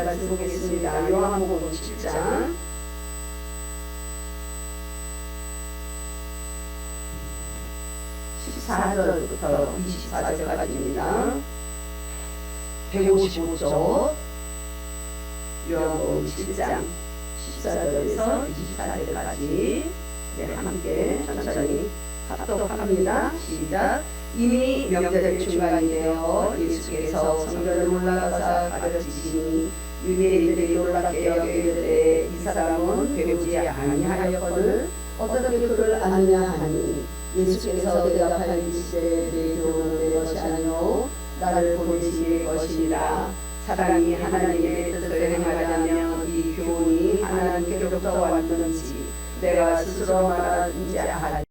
말씀 보겠습니다. 요한복음 7장 14절부터 24절까지입니다. 155쪽 요한복음 7장 14절에서 24절까지 함께 천천히 합독합니다. 시작. 이미 명절의 중간이되어 예수께서 성전에 올라가사 가르치시니 유대인들이 놀랍게 여기되 이 사람은 배우지 아니하였거늘 어떻게 그를 아느냐 하니 예수께서 대답하여 이르시되 내 교훈은 내 것이 아니요 나를 보내신 것이니라. 사람이 하나님의 뜻을 행하려면 이 교훈이 하나님께로부터 왔는지 내가 스스로 말하는지 하리.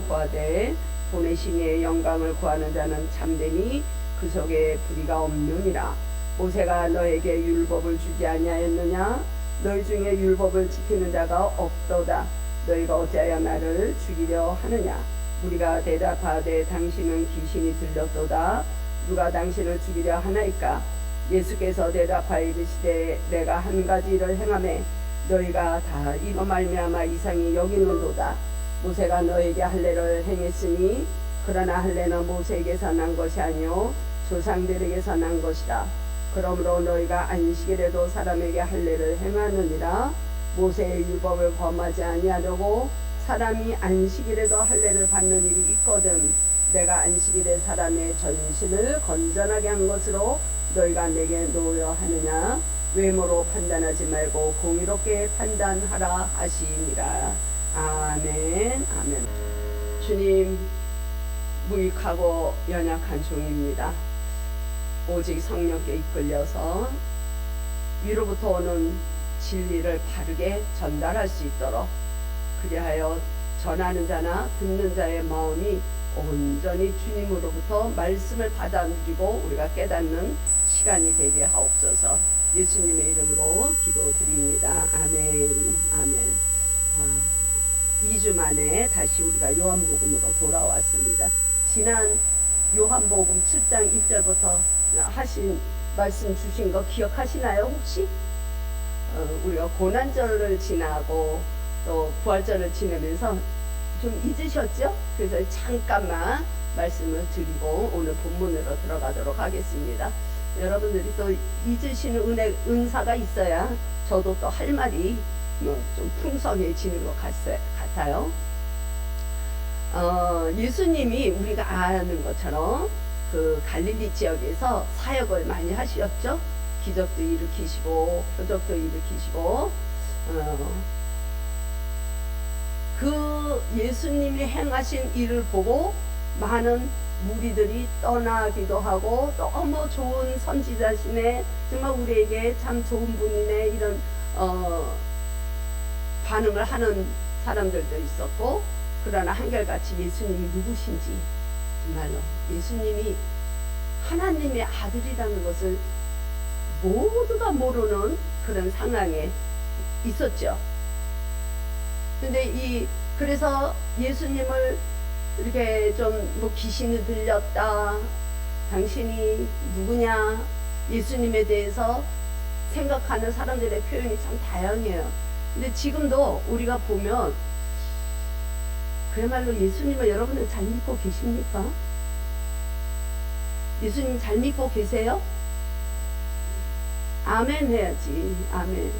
구하되 보내신 이의 영광을 구하는 자는 참되니 그 속에 불의가 없느니라. 모세가 너에게 율법을 주지 아니하였느냐? 너희 중에 율법을 지키는 자가 없도다. 너희가 어찌하여 나를 죽이려 하느냐? 우리가 대답하되 당신은 귀신이 들렸도다. 누가 당신을 죽이려 하나이까? 예수께서 대답하여 이르시되 내가 한 가지 일을 행하매 너희가 다 이로 말미암아 이상히 여기는도다. 모세가 너에게 할례를 행했으니 그러나 할례는 모세에게서 난 것이 아니요 조상들에게서 난 것이라. 그러므로 너희가 안식일에도 사람에게 할례를 행하느니라. 모세의 율법을 범하지 아니하려고 사람이 안식일에도 할례를 받는 일이 있거든. 내가 안식일에 사람의 전신을 건전하게 한 것으로 너희가 내게 놓으려 하느냐? 외모로 판단하지 말고 공의롭게 판단하라 하시니라. 아멘. 아멘. 주님, 무익하고 연약한 종입니다. 오직 성령께 이끌려서 위로부터 오는 진리를 바르게 전달할 수 있도록, 그리하여 전하는 자나 듣는 자의 마음이 온전히 주님으로부터 말씀을 받아 누리고 우리가 깨닫는 시간이 되게 하옵소서. 예수님의 이름으로 기도드립니다. 아멘. 아멘. 2주 만에 다시 우리가 요한복음으로 돌아왔습니다. 지난 요한복음 7장 1절부터 하신 말씀 주신 거 기억하시나요 혹시? 우리가 고난절을 지나고 또 부활절을 지내면서 좀 잊으셨죠? 그래서 잠깐만 말씀을 드리고 오늘 본문으로 들어가도록 하겠습니다. 여러분들이 또 잊으시는 은사가 있어야 저도 또 할 말이 좀 풍성해지는 것 같아요. 예수님이 우리가 아는 것처럼 그 갈릴리 지역에서 사역을 많이 하셨죠. 기적도 일으키시고 표적도 일으키시고 그 예수님이 행하신 일을 보고 많은 무리들이 떠나기도 하고 너무 좋은 선지자시네, 정말 우리에게 참 좋은 분이네, 이런 반응을 하는 사람들도 있었고, 그러나 한결같이 예수님이 누구신지, 정말로 예수님이 하나님의 아들이라는 것을 모두가 모르는 그런 상황에 있었죠. 근데 그래서 예수님을 이렇게 좀 뭐 귀신이 들렸다, 당신이 누구냐, 예수님에 대해서 생각하는 사람들의 표현이 참 다양해요. 근데 지금도 우리가 보면 그야말로 예수님을 여러분은 잘 믿고 계십니까? 예수님 잘 믿고 계세요? 아멘 해야지. 아멘.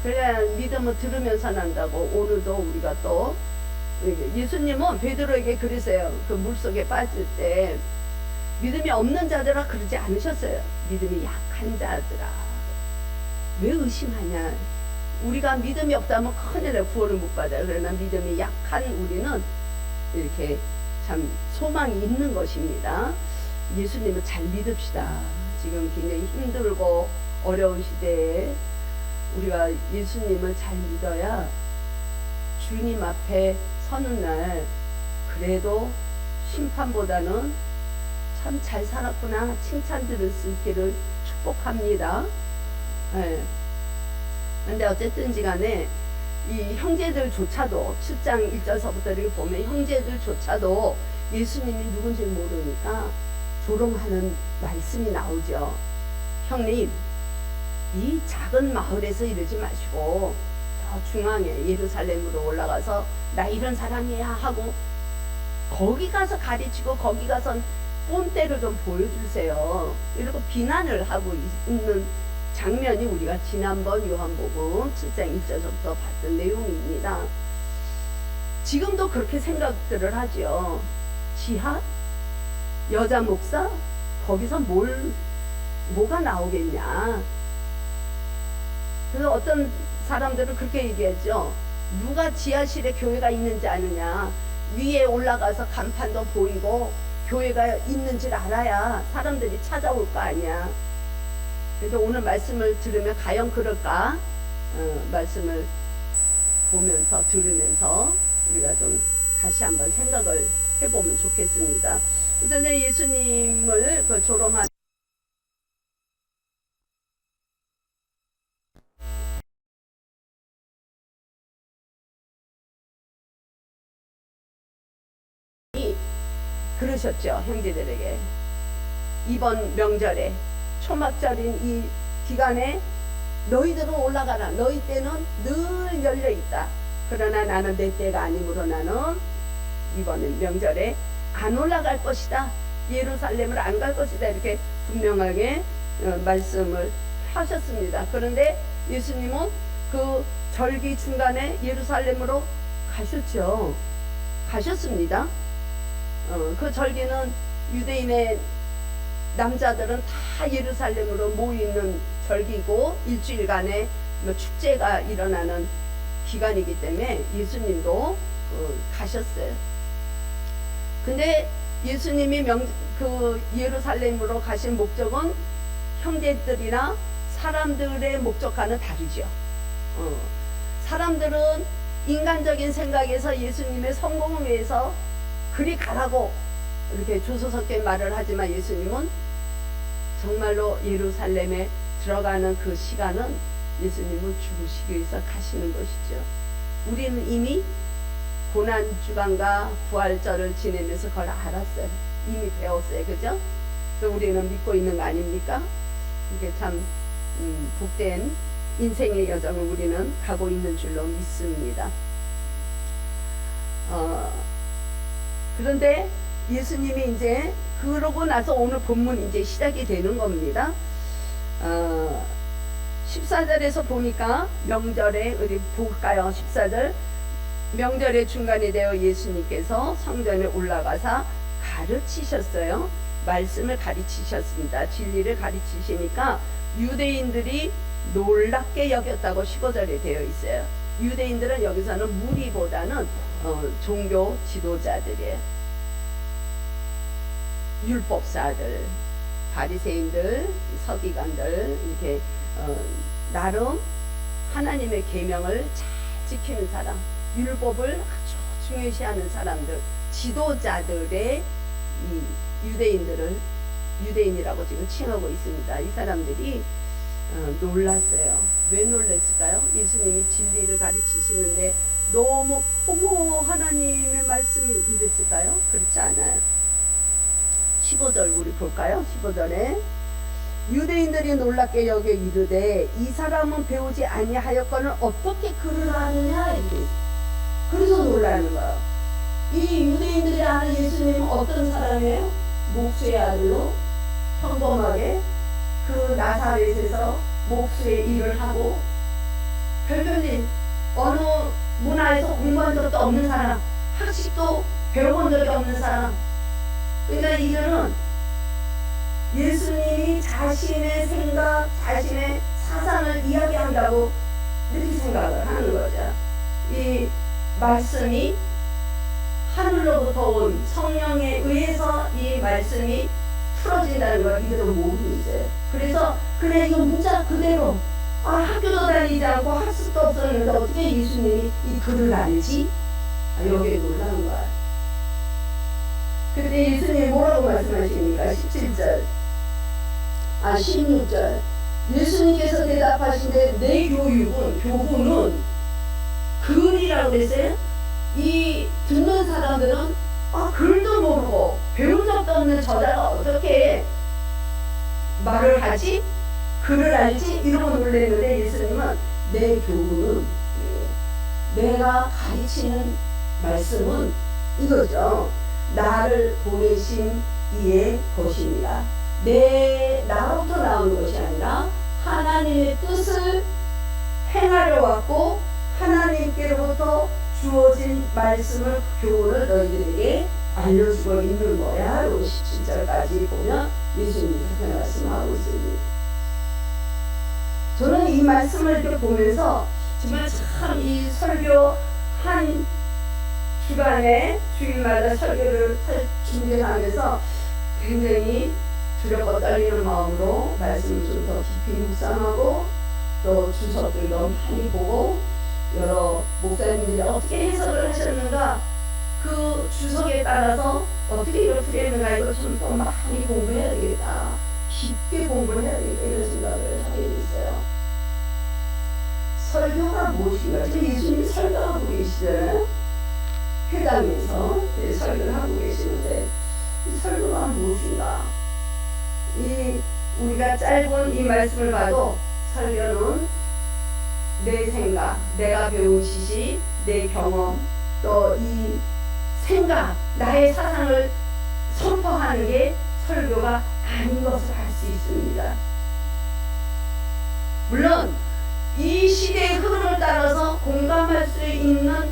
그래야 믿음을 들으면서 난다고. 오늘도 우리가 또 예수님은 베드로에게 그러세요. 그 물속에 빠질 때 믿음이 없는 자들아 그러지 않으셨어요. 믿음이 약한 자들아 왜 의심하냐. 우리가 믿음이 없다면 큰일에 구원을 못 받아요. 그러나 믿음이 약한 우리는 이렇게 참 소망이 있는 것입니다. 예수님을 잘 믿읍시다. 지금 굉장히 힘들고 어려운 시대에 우리가 예수님을 잘 믿어야 주님 앞에 서는 날 그래도 심판보다는 참 잘 살았구나 칭찬 들을 수 있기를 축복합니다. 네. 근데 어쨌든지 간에 이 형제들조차도 7장 1절서부터 이렇게 보면 형제들조차도 예수님이 누군지 모르니까 조롱하는 말씀이 나오죠. 형님, 이 작은 마을에서 이러지 마시고 저 중앙에 예루살렘으로 올라가서 나 이런 사람이야 하고 거기 가서 가르치고 거기 가서 본때를 좀 보여주세요. 이러고 비난을 하고 있는 장면이 우리가 지난번 요한복음 7장 1절부터 봤던 내용입니다. 지금도 그렇게 생각들을 하죠. 지하? 여자 목사? 거기서 뭐가 나오겠냐. 그래서 어떤 사람들은 그렇게 얘기하죠. 누가 지하실에 교회가 있는지 아느냐. 위에 올라가서 간판도 보이고 교회가 있는지를 알아야 사람들이 찾아올 거 아니야. 그래서 오늘 말씀을 들으면 과연 그럴까? 말씀을 보면서 들으면서 우리가 좀 다시 한번 생각을 해보면 좋겠습니다. 어쨌든 예수님을 조롱한 그러셨죠. 형제들에게 이번 명절에 초막절인 이 기간에 너희들은 올라가라. 너희 때는 늘 열려있다. 그러나 나는 내 때가 아니므로 나는 이번 명절에 안 올라갈 것이다. 예루살렘을 안 갈 것이다. 이렇게 분명하게 말씀을 하셨습니다. 그런데 예수님은 그 절기 중간에 예루살렘으로 가셨죠. 가셨습니다. 그 절기는 유대인의 남자들은 다 예루살렘으로 모이는 절기고 일주일간의 축제가 일어나는 기간이기 때문에 예수님도 가셨어요. 근데 예수님이 그 예루살렘으로 가신 목적은 형제들이나 사람들의 목적과는 다르죠. 사람들은 인간적인 생각에서 예수님의 성공을 위해서 그리 가라고 이렇게 조소석게 말을 하지만 예수님은 정말로 예루살렘에 들어가는 그 시간은 예수님은 죽으시기 위해서 가시는 것이죠. 우리는 이미 고난주간과 부활절을 지내면서 그걸 알았어요. 이미 배웠어요. 그죠? 그래서 우리는 믿고 있는 거 아닙니까? 이게 참 복된 인생의 여정을 우리는 가고 있는 줄로 믿습니다. 그런데 예수님이 이제 그러고 나서 오늘 본문 이제 시작이 되는 겁니다. 14절에서 보니까 명절에 우리 볼까요? 14절 명절의 중간이 되어 예수님께서 성전에 올라가사 가르치셨어요. 말씀을 가르치셨습니다. 진리를 가르치시니까 유대인들이 놀랍게 여겼다고 15절에 되어 있어요. 유대인들은 여기서는 무리보다는 종교 지도자들이에요. 율법사들, 바리새인들, 서기관들 이렇게 나름 하나님의 계명을 잘 지키는 사람, 율법을 아주 중요시하는 사람들, 지도자들의 이 유대인들을 유대인이라고 지금 칭하고 있습니다. 이 사람들이 놀랐어요. 왜 놀랐을까요? 예수님이 진리를 가르치시는데 너무 어머 하나님의 말씀이 이랬을까요? 그렇지 않아요. 15절 우리 볼까요? 15절에 유대인들이 놀랍게 여겨 이르되 이 사람은 배우지 아니하였거늘 어떻게 그를 아느냐 이렇게. 그래서 놀라는 거예요. 이 유대인들이 아는 예수님은 어떤 사람이에요? 목수의 아들로 평범하게 그 나사렛에서 목수의 일을 하고 별별일 어느 문화에서 공부한 적도 없는 사람, 학식도 배워본 적이 없는 사람. 그러니까 이들은 예수님이 자신의 생각, 자신의 사상을 이야기한다고 이렇게 생각을 하는 거죠. 이 말씀이 하늘로부터 온 성령에 의해서 이 말씀이 풀어진다는 걸 이들은 모르고 있어요. 그래서 그래 이거 문자 그대로 학교도 다니지 않고 학습도 없었는데 어떻게 예수님이 이 글을 알지? 여기에 놀라는 거야. 근데 예수님이 뭐라고 말씀하십니까? 17절 16절 예수님께서 대답하신데 내 교훈은 글이라고 그랬어요. 이 듣는 사람들은 글도 모르고 배운 적도 없는 저자가 어떻게 말을 하지? 글을 알지? 이러고 놀랐는데 예수님은 내 교훈은 내가 가르치는 말씀은 이거죠. 나를 보내신 이의 것입니다. 나로부터 나온 것이 아니라 하나님의 뜻을 행하려 왔고 하나님께로부터 주어진 말씀을 교훈을 너희들에게 알려주고 있는 거야. 17절까지 보면 예수님이 그렇게 말씀하고 있습니다. 저는 이 말씀을 이렇게 보면서 정말 참 이 설교 한 주간에 주일마다 설교를 준비하면서 굉장히 두렵고 떨리는 마음으로 말씀을 좀 더 깊이 묵상하고 또 주석들도 많이 보고 여러 목사님들이 어떻게 해석을 하셨는가 그 주석에 따라서 어떻게 이렇게 했는가 이거 좀 더 많이 공부해야 되겠다. 깊게 공부를 해야 되겠다 이런 생각을 하게 됐어요. 설교가 무엇인가? 지금 예수님이 설교하고 계시잖아요. 회당에서 설교를 하고 계시는데 이 설교가 무엇인가? 우리가 짧은 이 말씀을 봐도 설교는 내 생각, 내가 배운 지식, 내 경험, 또 이 생각, 나의 사상을 선포하는 게 설교가 아닌 것을 알 수 있습니다. 물론 이 시대의 흐름을 따라서 공감할 수 있는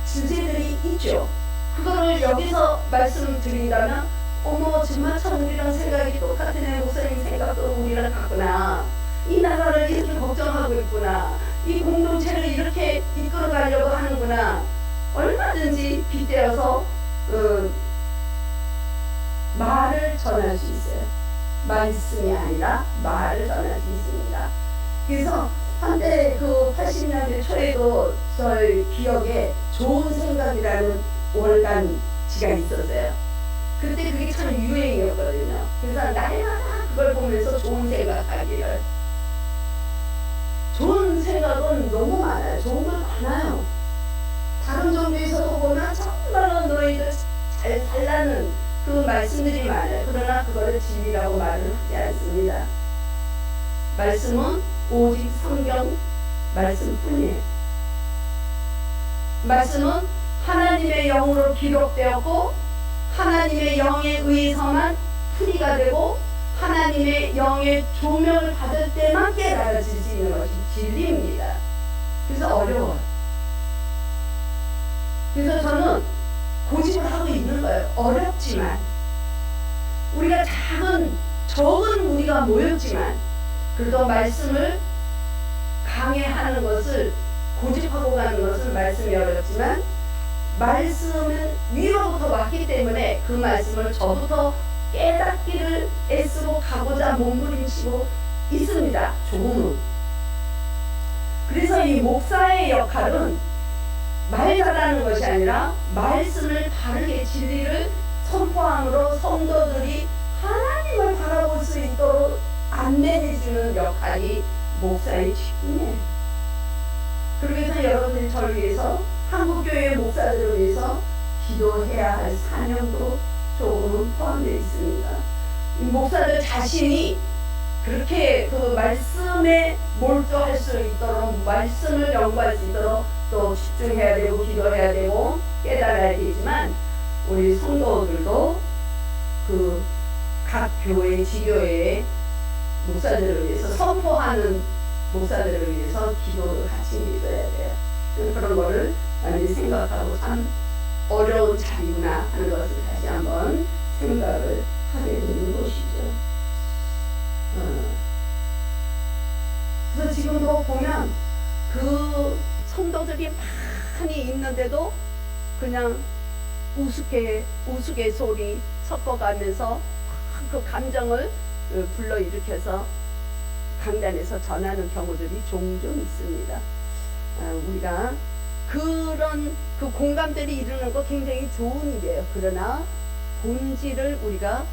주제들이 있죠. 그거를 여기서 말씀드린다면 어머 정말 참 우리랑 생각이 똑같네. 목사님 생각도 우리랑 같구나. 이 나라를 이렇게 걱정하고 있구나. 이 공동체를 이렇게 이끌어가려고 하는구나. 얼마든지 빗대어서 말을 전할 수 있어요. 말씀이 아니라 말을 전할 수 있습니다. 그래서 한때 그 80년대 초에도 저희 기억에 좋은 생각이라는 월간지가 있었어요. 그때 그게 참 유행이었거든요. 그래서 날마다 그걸 보면서 좋은 생각하기를. 좋은 생각은 너무 많아요. 좋은 건 많아요. 다른 종교에서도 보면 정말로 너희들 잘 살라는 그 말씀들이 많아요. 그러나 그거를 진리라고 말을 하지 않습니다. 말씀은 오직 성경 말씀뿐이에요. 말씀은 하나님의 영으로 기록되었고 하나님의 영에 의해서만 풀이가 되고 하나님의 영의 조명을 받을 때만 깨달아질 수 있는 것이 진리입니다. 그래서 어려워요. 그래서 저는 고집을 하고 있는 거예요. 어렵지만 우리가 적은 우리가 모였지만 그래도 말씀을 강해하는 것을 고집하고 가는 것은 말씀이 어렵지만 말씀은 위로부터 왔기 때문에 그 말씀을 저부터 깨닫기를 애쓰고 가고자 몸부림치고 있습니다. 조금은. 그래서 이 목사의 역할은 말 잘하는 것이 아니라 말씀을 바르게 진리를 선포함으로 성도들이 하나님을 바라볼 수 있도록 안내해주는 역할이 목사의 직분이에요. 그래서 여러분들이 저를 위해서 한국교회 목사들을 위해서 기도해야 할 사명도 조금은 포함되어 있습니다. 이 목사들 자신이 그렇게 그 말씀에 몰두할 수 있도록 말씀을 연구할 수 있도록 또 집중해야 되고 기도해야 되고 깨달아야 되지만 우리 성도들도 그 각 교회 지교회의 목사들을 위해서 선포하는 목사들을 위해서 기도를 같이 해줘야 돼요. 그런 거를 많이 생각하고 참 어려운 자리구나 하는 것을 다시 한번 생각을 하게 되는 것이죠. 그래서 지금도 보면 그 성도들이 많이 있는데도 그냥 우스갯소리 섞어가면서 그 감정을 불러일으켜서 강단에서 전하는 경우들이 종종 있습니다. 우리가 그런 그 공감대를 이루는 거 굉장히 좋은 일이에요. 그러나 본질을 우리가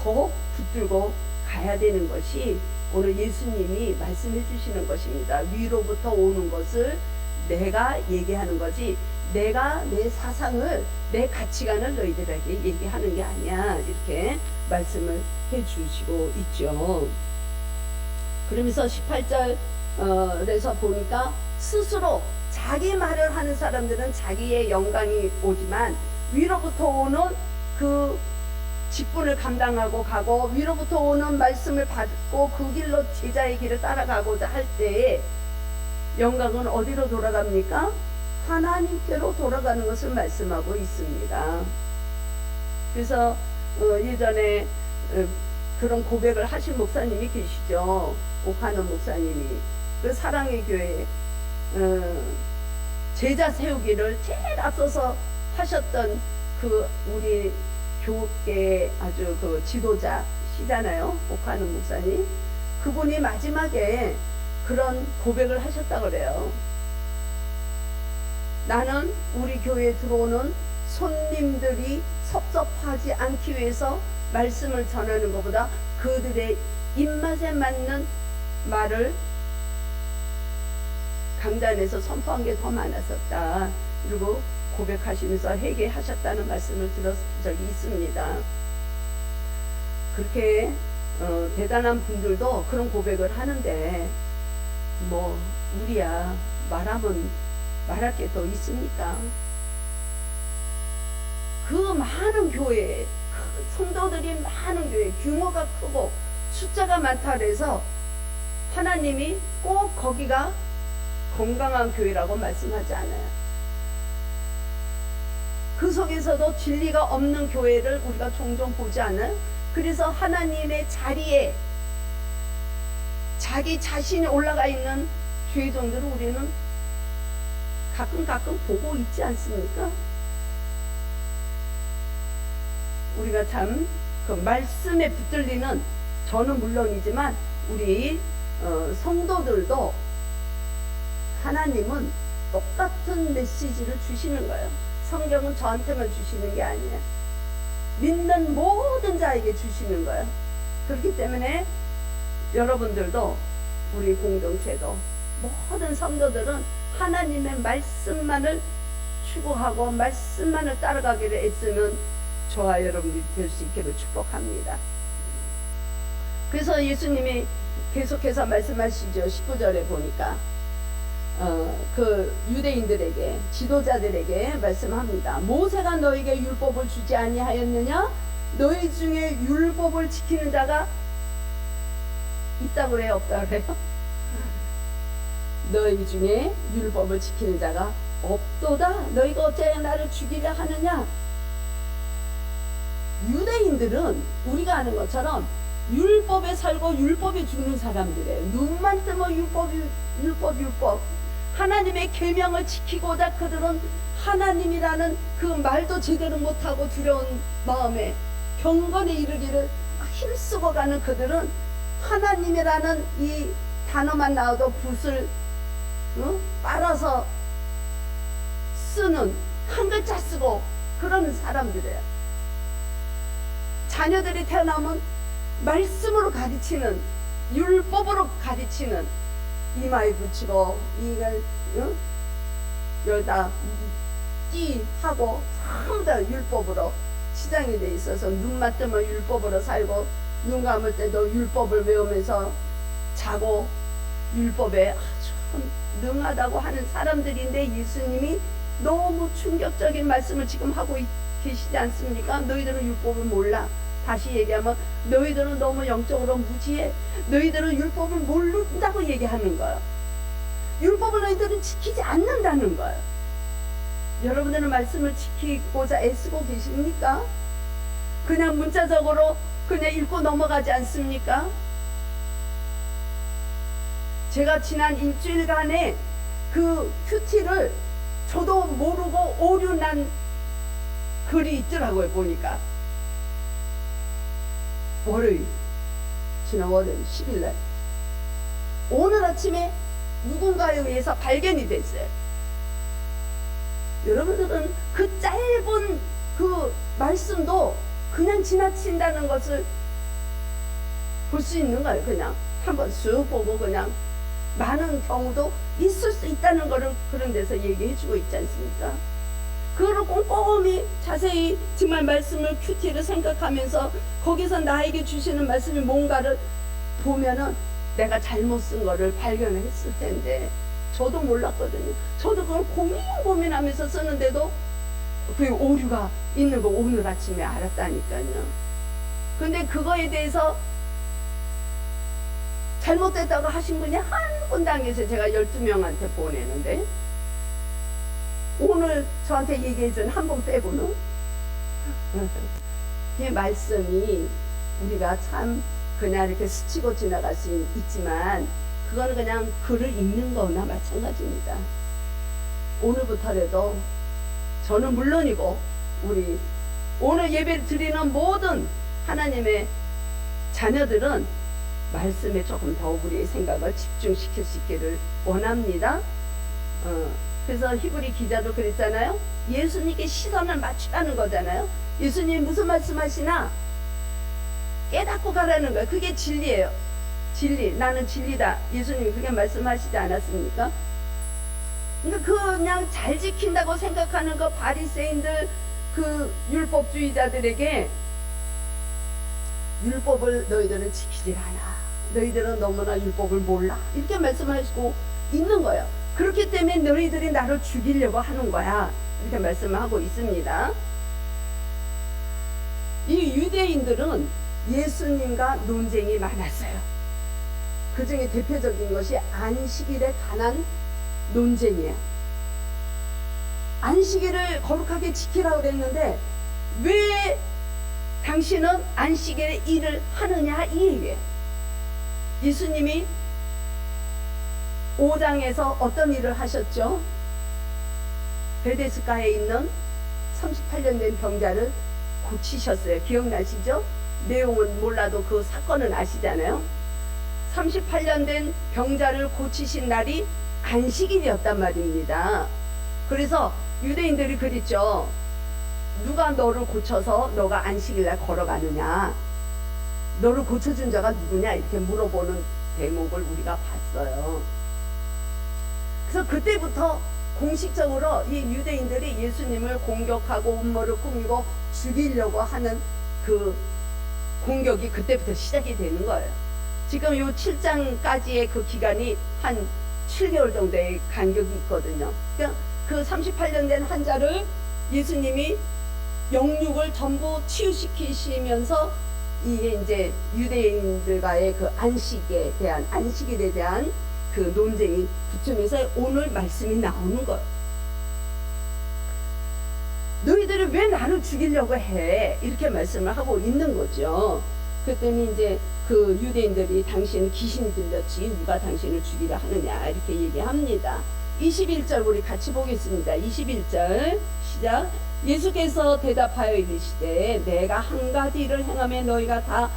더 붙들고 가야 되는 것이 오늘 예수님이 말씀해 주시는 것입니다. 위로부터 오는 것을 내가 얘기하는 거지 내가 내 사상을, 내 가치관을 너희들에게 얘기하는 게 아니야. 이렇게 말씀을 해주시고 있죠. 그러면서 18절에서 보니까 스스로 자기 말을 하는 사람들은 자기의 영광이 오지만 위로부터 오는 그 직분을 감당하고 가고 위로부터 오는 말씀을 받고 그 길로 제자의 길을 따라가고자 할 때에 영광은 어디로 돌아갑니까? 하나님께로 돌아가는 것을 말씀하고 있습니다. 그래서 예전에 그런 고백을 하신 목사님이 계시죠. 옥하는 목사님이. 그 사랑의 교회 제자 세우기를 제일 앞서서 하셨던 그 우리 교계 아주 그 지도자시잖아요. 옥하는 목사님. 그분이 마지막에 그런 고백을 하셨다고 그래요. 나는 우리 교회에 들어오는 손님들이 섭섭하지 않기 위해서 말씀을 전하는 것보다 그들의 입맛에 맞는 말을 강단에서 선포한 게 더 많았었다. 그리고 고백하시면서 회개하셨다는 말씀을 들었 적이 있습니다. 그렇게 대단한 분들도 그런 고백을 하는데 뭐 우리야 말하면 말할 게 더 있습니까? 그 많은 교회, 성도들이 많은 교회, 규모가 크고 숫자가 많다 그래서 하나님이 꼭 거기가 건강한 교회라고 말씀하지 않아요. 그 속에서도 진리가 없는 교회를 우리가 종종 보지 않아요? 그래서 하나님의 자리에 자기 자신이 올라가 있는 교회종들을 우리는 가끔 보고 있지 않습니까? 우리가 참 그 말씀에 붙들리는, 저는 물론이지만 우리 성도들도 하나님은 똑같은 메시지를 주시는 거예요. 성경은 저한테만 주시는 게 아니에요. 믿는 모든 자에게 주시는 거예요. 그렇기 때문에 여러분들도 우리 공동체도 모든 성도들은 하나님의 말씀만을 추구하고 말씀만을 따라가기를 애쓰는 저와 여러분들이 될 수 있기를 축복합니다. 그래서 예수님이 계속해서 말씀하시죠. 19절에 보니까 그 유대인들에게, 지도자들에게 말씀합니다. 모세가 너에게 율법을 주지 아니하였느냐? 너희 중에 율법을 지키는 자가 있다고 그래요? 없다고 그래요? 너희 중에 율법을 지키는 자가 없도다. 너희가 어찌하여 나를 죽이려 하느냐? 유대인들은 우리가 아는 것처럼 율법에 살고 율법에 죽는 사람들이에요. 눈만 뜨면 율법. 하나님의 계명을 지키고자 그들은 하나님이라는 그 말도 제대로 못하고 두려운 마음에 경건에 이르기를 힘쓰고 가는 그들은 하나님이라는 이 단어만 나와도 붓을 빨아서 쓰는, 한 글자 쓰고 그런 사람들이에요. 자녀들이 태어나면 말씀으로 가르치는, 율법으로 가르치는, 이마에 붙이고 이걸 열다 띠 하고 전부 다 율법으로 치장이 돼 있어서 눈만 뜨면 율법으로 살고 눈 감을 때도 율법을 외우면서 자고 율법에 아주 능하다고 하는 사람들인데 예수님이 너무 충격적인 말씀을 지금 하고 계시지 않습니까? 너희들은 율법을 몰라. 다시 얘기하면 너희들은 너무 영적으로 무지해. 너희들은 율법을 모른다고 얘기하는 거예요. 율법을 너희들은 지키지 않는다는 거예요. 여러분들은 말씀을 지키고자 애쓰고 계십니까? 그냥 문자적으로 그냥 읽고 넘어가지 않습니까? 제가 지난 일주일간에 그 큐티를 저도 모르고 오류난 글이 있더라고요. 보니까 지난 월요일 10일날 오늘 아침에 누군가에 의해서 발견이 됐어요. 여러분들은 그 짧은 그 말씀도 그냥 지나친다는 것을 볼 수 있는 거예요. 그냥 한번 쑥 보고 그냥 많은 경우도 있을 수 있다는 거를 그런 데서 얘기해 주고 있지 않습니까? 그거를 꼼꼼히 자세히 정말 말씀을 큐티를 생각하면서 거기서 나에게 주시는 말씀이 뭔가를 보면은 내가 잘못 쓴 거를 발견했을 텐데 저도 몰랐거든요. 저도 그걸 고민하면서 쓰는데도 그 오류가 있는 거 오늘 아침에 알았다니까요. 근데 그거에 대해서 잘못됐다고 하신 분이 한 분당 계세요. 제가 12명한테 보내는데 오늘 저한테 얘기해준 한 분 빼고는 이 말씀이 우리가 참 그냥 이렇게 스치고 지나갈 수 있지만 그거는 그냥 글을 읽는 거나 마찬가지입니다. 오늘부터라도 저는 물론이고 우리 오늘 예배를 드리는 모든 하나님의 자녀들은 말씀에 조금 더 우리의 생각을 집중시킬 수 있기를 원합니다. 그래서 히브리 기자도 그랬잖아요. 예수님께 시선을 맞추라는 거잖아요. 예수님이 무슨 말씀하시나 깨닫고 가라는 거예요. 그게 진리예요. 진리, 나는 진리다. 예수님이 그렇게 말씀하시지 않았습니까? 그러니까 그냥 잘 지킨다고 생각하는 그 바리새인들, 그 율법주의자들에게 율법을 너희들은 지키질 않아. 너희들은 너무나 율법을 몰라. 이렇게 말씀하시고 있는 거예요. 그렇기 때문에 너희들이 나를 죽이려고 하는 거야. 이렇게 말씀하고 있습니다. 이 유대인들은 예수님과 논쟁이 많았어요. 그 중에 대표적인 것이 안식일에 관한 논쟁이에요. 안식일을 거룩하게 지키라고 그랬는데 왜 당신은 안식일에 일을 하느냐 이 얘기예요. 예수님이 5장에서 어떤 일을 하셨죠? 베데스가에 있는 38년 된 병자를 고치셨어요. 기억나시죠? 내용은 몰라도 그 사건은 아시잖아요. 38년 된 병자를 고치신 날이 안식일이었단 말입니다. 그래서 유대인들이 그랬죠. 누가 너를 고쳐서 너가 안식일날 걸어가느냐, 너를 고쳐준 자가 누구냐, 이렇게 물어보는 대목을 우리가 봤어요. 그래서 그때부터 공식적으로 이 유대인들이 예수님을 공격하고 음모를 꾸미고 죽이려고 하는 그 공격이 그때부터 시작이 되는 거예요. 지금 요 7장까지의 그 기간이 한 7개월 정도의 간격이 있거든요. 그러니까 그 38년 된 환자를 예수님이 영육을 전부 치유시키시면서 이게 이제 유대인들과의 그 안식일에 대한 그 논쟁이 붙으면서 오늘 말씀이 나오는 거예요. 너희들이 왜 나를 죽이려고 해? 이렇게 말씀을 하고 있는 거죠. 그랬더니 이제 그 유대인들이 당신은 귀신이 들렸지 누가 당신을 죽이려 하느냐 이렇게 얘기합니다. 21절 우리 같이 보겠습니다. 21절 시작. 예수께서 대답하여 이르시되 내가 한 가지 일을 행하면 너희가 다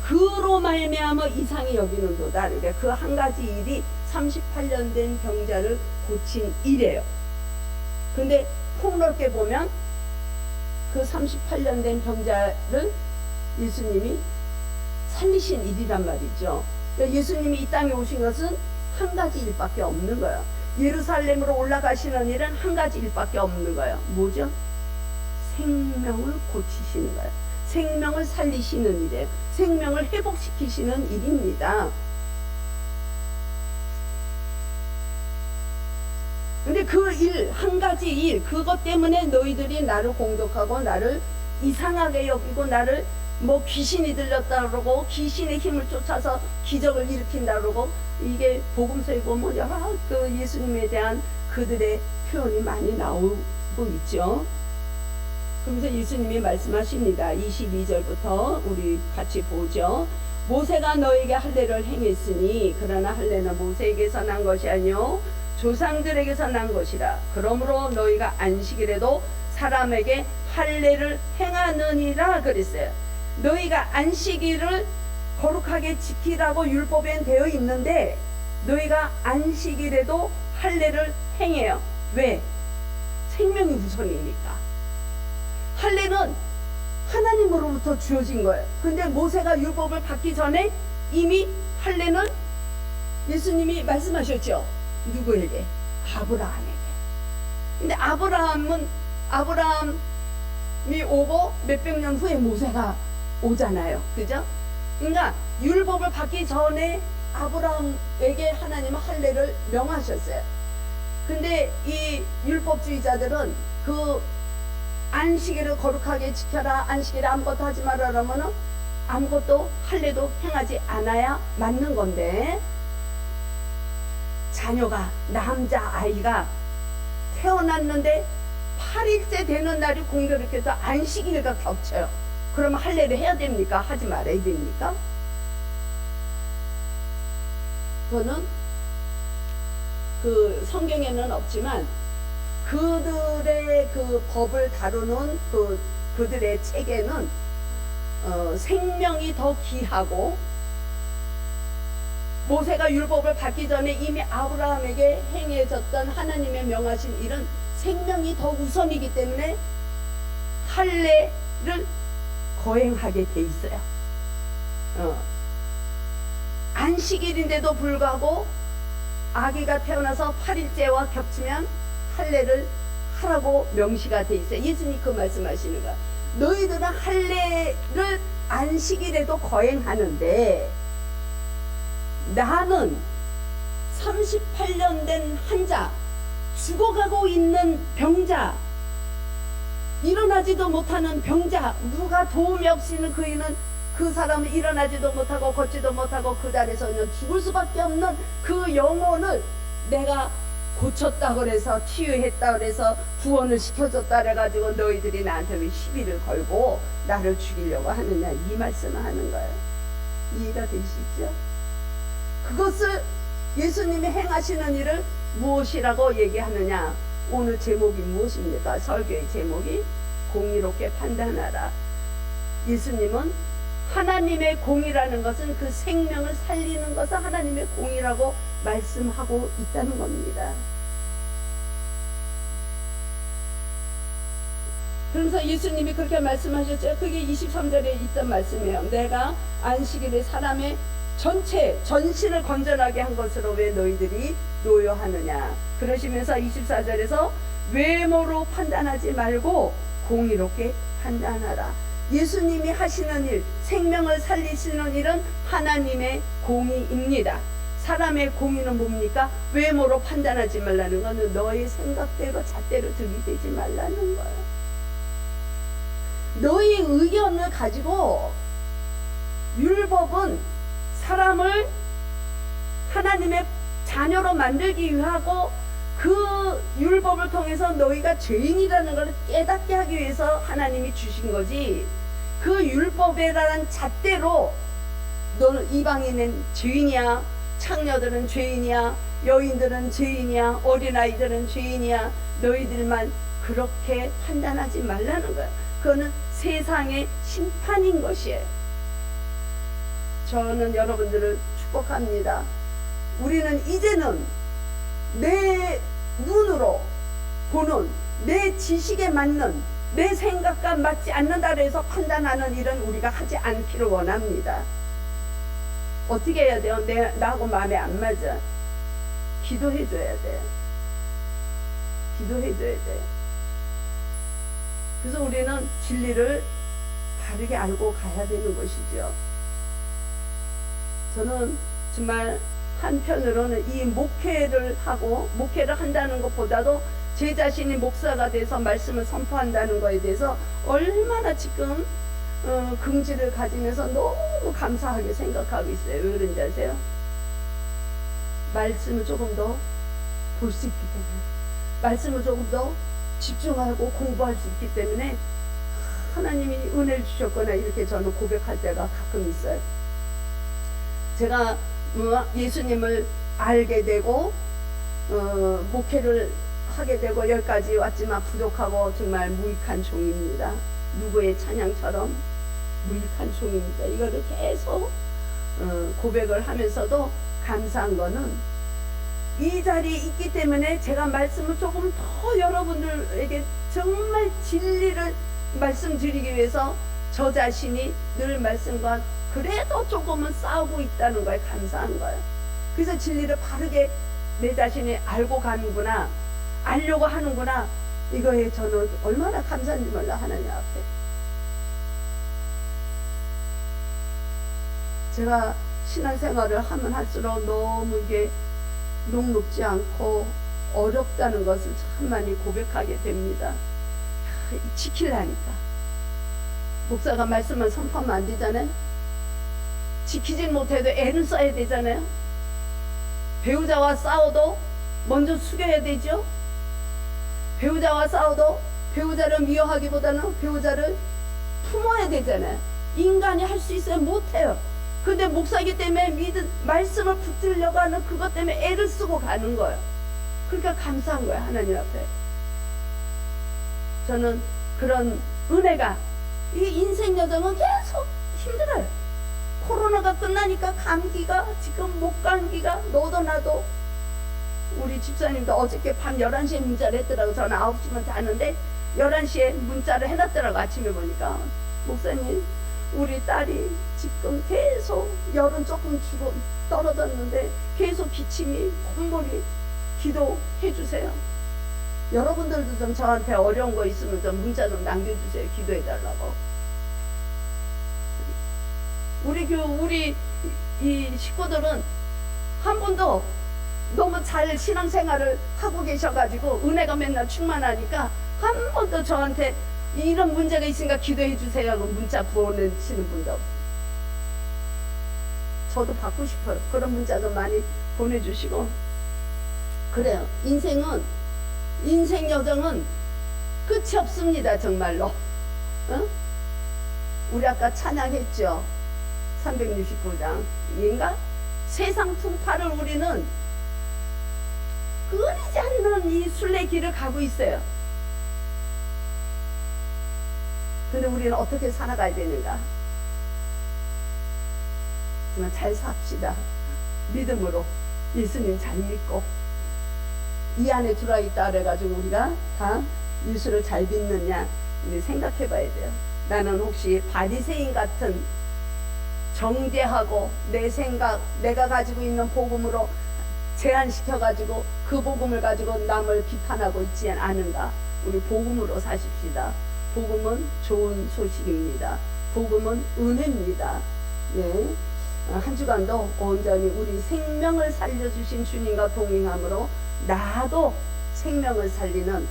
그로 말미암아 이상히 여기는도다. 그러니까 그 한 가지 일이 38년 된 병자를 고친 일이에요. 근데 폭넓게 보면 그 38년 된 병자를 예수님이 살리신 일이란 말이죠. 그러니까 예수님이 이 땅에 오신 것은 한 가지 일밖에 없는 거예요. 예루살렘으로 올라가시는 일은 한 가지 일밖에 없는 거예요. 뭐죠? 생명을 고치시는 거예요. 생명을 살리시는 일이에요. 생명을 회복시키시는 일입니다. 근데 그 일, 한 가지 일, 그것 때문에 너희들이 나를 공격하고 나를 이상하게 여기고 나를 뭐 귀신이 들렸다 그러고 귀신의 힘을 쫓아서 기적을 일으킨다 그러고 이게 복음서에 보면 여러 그 예수님에 대한 그들의 표현이 많이 나오고 있죠. 그러면서 예수님이 말씀하십니다. 22절부터 우리 같이 보죠. 모세가 너에게 할례를 행했으니 그러나 할례는 모세에게서 난 것이 아니요 조상들에게서 난 것이라. 그러므로 너희가 안식일에도 사람에게 할례를 행하느니라 그랬어요. 너희가 안식일을 거룩하게 지키라고 율법엔 되어 있는데 너희가 안식일에도 할례를 행해요. 왜? 생명이 우선이니까. 할례는 하나님으로부터 주어진 거예요. 근데 모세가 율법을 받기 전에 이미 할례는 예수님이 말씀하셨죠. 누구에게? 아브라함에게. 근데 아브라함은 아브라함이 오고 몇백 년 후에 모세가 오잖아요. 그죠? 그러니까 율법을 받기 전에 아브라함에게 하나님은 할례를 명하셨어요. 근데 이 율법주의자들은 그 안식일을 거룩하게 지켜라, 안식일에 아무것도 하지 말아라 그러면은 아무것도 할례도 행하지 않아야 맞는 건데, 자녀가, 남자아이가 태어났는데 8일째 되는 날이 공교롭게도 안식일과 겹쳐요. 그러면 할례를 해야 됩니까? 하지 말아야 됩니까? 그거는 그 성경에는 없지만 그들의 그 법을 다루는 그들의 책에는 생명이 더 귀하고, 모세가 율법을 받기 전에 이미 아브라함에게 행해졌던 하나님의 명하신 일은 생명이 더 우선이기 때문에 할례를 거행하게 돼 있어요. 안식일인데도 불구하고 아기가 태어나서 8일째와 겹치면 할례를 하라고 명시가 돼 있어요. 예수님 그 말씀하시는 거야. 너희들은 할례를 안식일에도 거행하는데 나는 38년 된 환자, 죽어가고 있는 병자, 일어나지도 못하는 병자, 누가 도움이 없이는 그 사람은 일어나지도 못하고 걷지도 못하고 그 자리에서 그냥 죽을 수밖에 없는 그 영혼을 내가 고쳤다 그래서, 치유했다 그래서, 구원을 시켜줬다 그래가지고 너희들이 나한테 왜 시비를 걸고 나를 죽이려고 하느냐, 이 말씀을 하는 거예요. 이해가 되시죠? 그것을 예수님이 행하시는 일을 무엇이라고 얘기하느냐? 오늘 제목이 무엇입니까? 설교의 제목이 공의롭게 판단하라. 예수님은 하나님의 공의라는 것은 그 생명을 살리는 것을 하나님의 공의라고 말씀하고 있다는 겁니다. 그러면서 예수님이 그렇게 말씀하셨죠. 그게 23절에 있던 말씀이에요. 내가 안식일에 사람의 전신을 건전하게 한 것으로 왜 너희들이 노여하느냐. 그러시면서 24절에서 외모로 판단하지 말고 공의롭게 판단하라. 예수님이 하시는 일, 생명을 살리시는 일은 하나님의 공의입니다. 사람의 공의는 뭡니까? 외모로 판단하지 말라는 것은 너의 생각대로 잣대로 들이대지 말라는 거예요. 너의 의견을 가지고, 율법은 사람을 하나님의 자녀로 만들기 위하고 그 율법을 통해서 너희가 죄인이라는 걸 깨닫게 하기 위해서 하나님이 주신 거지, 그 율법이라는 잣대로 너는 이방인은 죄인이야, 창녀들은 죄인이야, 여인들은 죄인이야, 어린아이들은 죄인이야, 너희들만 그렇게 판단하지 말라는 거야. 그거는 세상의 심판인 것이에요. 저는 여러분들을 축복합니다. 우리는 이제는 내 눈으로 보는, 내 지식에 맞는, 내 생각과 맞지 않는다 해서 판단하는 일은 우리가 하지 않기를 원합니다. 어떻게 해야 돼요? 나하고 마음에 안 맞아. 기도해줘야 돼. 기도해줘야 돼. 그래서 우리는 진리를 바르게 알고 가야 되는 것이죠. 저는 정말 한편으로는 이 목회를 한다는 것보다도 제 자신이 목사가 돼서 말씀을 선포한다는 것에 대해서 얼마나 지금 긍지를 가지면서 너무 감사하게 생각하고 있어요. 왜 그런지 아세요? 말씀을 조금 더 볼 수 있기 때문에, 말씀을 조금 더 집중하고 공부할 수 있기 때문에 하나님이 은혜를 주셨거나 이렇게 저는 고백할 때가 가끔 있어요. 제가 예수님을 알게 되고 목회를 하게 되고 여기까지 왔지만 부족하고 정말 무익한 종입니다. 누구의 찬양처럼 무익한 종입니다. 이거를 계속 고백을 하면서도 감사한 거는 이 자리에 있기 때문에 제가 말씀을 조금 더 여러분들에게 정말 진리를 말씀드리기 위해서 저 자신이 늘 말씀과 그래도 조금은 싸우고 있다는 거에 감사한 거예요. 그래서 진리를 바르게 내 자신이 알고 가는구나, 알려고 하는구나, 이거에 저는 얼마나 감사한지 몰라. 하나님 앞에 제가 신앙생활을 하면 할수록 너무 이게 녹록지 않고 어렵다는 것을 참 많이 고백하게 됩니다. 지키려니까 목사가 말씀을 선포하면 안 되잖아요. 지키진 못해도 애를 써야 되잖아요. 배우자와 싸워도 먼저 숙여야 되죠. 배우자와 싸워도 배우자를 미워하기보다는 배우자를 품어야 되잖아요. 인간이 할 수 있어요? 못해요. 근데 목사기 때문에 말씀을 붙들려고 하는 그것 때문에 애를 쓰고 가는 거예요. 그러니까 감사한 거예요. 하나님 앞에. 저는 그런 은혜가, 이 인생 여정은 계속 힘들어요. 코로나가 끝나니까 감기가, 지금 목감기가 너도 나도. 우리 집사님도 어저께 밤 11시에 문자를 했더라고. 저는 9시면 자는데 11시에 문자를 해놨더라고. 아침에 보니까 목사님, 우리 딸이 지금 계속 열은 조금 떨어졌는데 계속 기침이 콧물이, 기도해 주세요. 여러분들도 좀 저한테 어려운 거 있으면 좀 문자 좀 남겨주세요. 기도해 달라고. 우리 이 식구들은 한 분도 너무 잘 신앙생활을 하고 계셔가지고 은혜가 맨날 충만하니까 한 번도 저한테 이런 문제가 있으니까 기도해 주세요 문자 보내시는 분도 없어요. 저도 받고 싶어요. 그런 문자 좀 많이 보내주시고. 그래요. 인생 여정은 끝이 없습니다. 정말로. 어? 우리 아까 찬양했죠. 369장 인가? 세상 풍파를 우리는 끊이지 않는 이 순례길을 가고 있어요. 근데 우리는 어떻게 살아가야 되는가? 정말 잘 삽시다. 믿음으로 예수님 잘 믿고 이 안에 들어와 있다 그래가지고 우리가 다 예수를 잘 믿느냐 우리 생각해 봐야 돼요. 나는 혹시 바리새인 같은 정죄하고 내 생각, 내가 가지고 있는 복음으로 제한시켜가지고 그 복음을 가지고 남을 비판하고 있지 않은가? 우리 복음으로 사십시다. 복음은 좋은 소식입니다. 복음은 은혜입니다. 예. 한 주간도 온전히 우리 생명을 살려주신 주님과 동행함으로 나도 생명을 살리는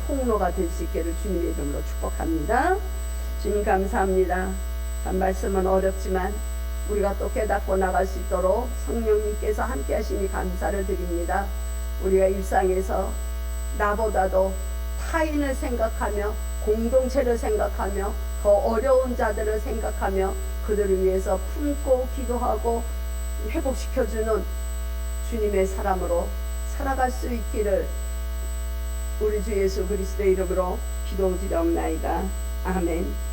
통로가 될 수 있기를 주님의 이름으로 축복합니다. 주님 감사합니다. 말씀은 어렵지만 우리가 또 깨닫고 나갈 수 있도록 성령님께서 함께 하시니 감사를 드립니다. 우리가 일상에서 나보다도 타인을 생각하며 공동체를 생각하며 더 어려운 자들을 생각하며 그들을 위해서 품고 기도하고 회복시켜주는 주님의 사람으로 살아갈 수 있기를 우리 주 예수 그리스도의 이름으로 기도드리옵나이다. 아멘.